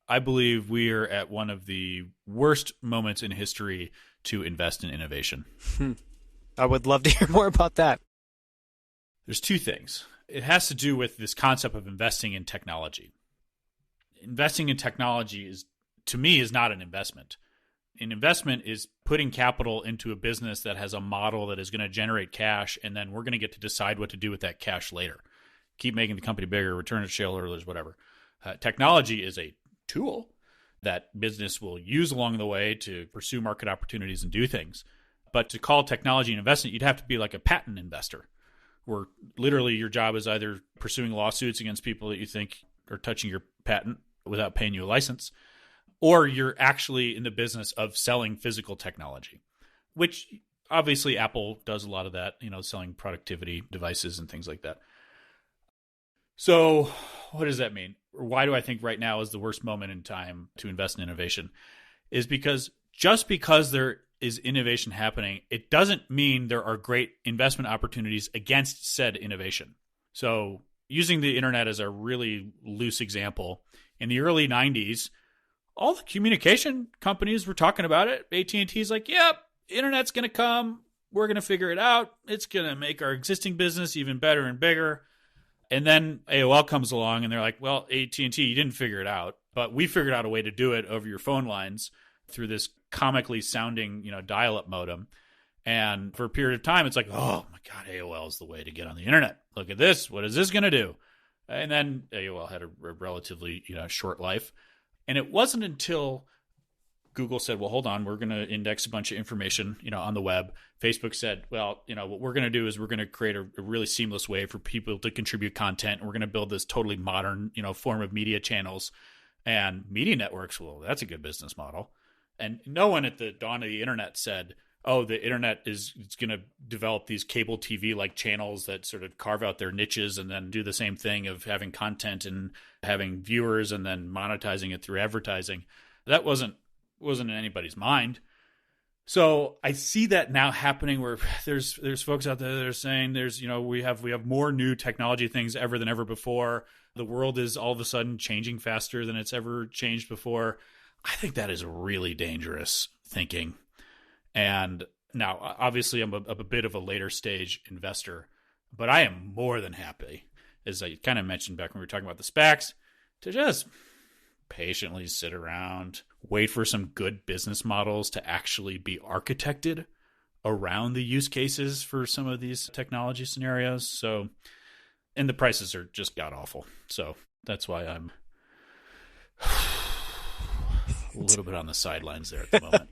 I believe we are at one of the worst moments in history to invest in innovation. I would love to hear more about that. There's two things. It has to do with this concept of investing in technology. Investing in technology to me, is not an investment. An investment is putting capital into a business that has a model that is going to generate cash, and then we're going to get to decide what to do with that cash later. Keep making the company bigger, return it to shareholders, whatever. Technology is a tool that business will use along the way to pursue market opportunities and do things. But to call technology an investment, you'd have to be like a patent investor, where literally your job is either pursuing lawsuits against people that you think are touching your patent without paying you a license, or you're actually in the business of selling physical technology, which obviously Apple does a lot of that, selling productivity devices and things like that. So what does that mean? Or why do I think right now is the worst moment in time to invest in innovation? Is because just because there is innovation happening, it doesn't mean there are great investment opportunities against said innovation. So using the internet as a really loose example, in the early 90s, all the communication companies were talking about it. AT&T's like, yep, internet's going to come. We're going to figure it out. It's going to make our existing business even better and bigger. And then AOL comes along and they're like, well, AT&T, you didn't figure it out, but we figured out a way to do it over your phone lines through this comically sounding, dial-up modem. And for a period of time, it's like, oh my God, AOL is the way to get on the internet. Look at this. What is this going to do? And then AOL had a relatively, short life. And it wasn't until Google said, well, hold on, we're going to index a bunch of information, on the web. Facebook said, well, what we're going to do is we're going to create a really seamless way for people to contribute content. And we're going to build this totally modern, form of media channels and media networks. Well, that's a good business model. And no one at the dawn of the internet said, oh, the internet is going to develop these cable TV like channels that sort of carve out their niches and then do the same thing of having content and having viewers and then monetizing it through advertising. That wasn't in anybody's mind. So I see that now happening where there's folks out there that are saying we have more new technology things than ever before. The world is all of a sudden changing faster than it's ever changed before. I think that is really dangerous thinking. And now, obviously, I'm a bit of a later stage investor, but I am more than happy, as I kind of mentioned back when we were talking about the SPACs, to just patiently sit around, wait for some good business models to actually be architected around the use cases for some of these technology scenarios. So, and the prices are just god awful. So that's why I'm a little bit on the sidelines there at the moment.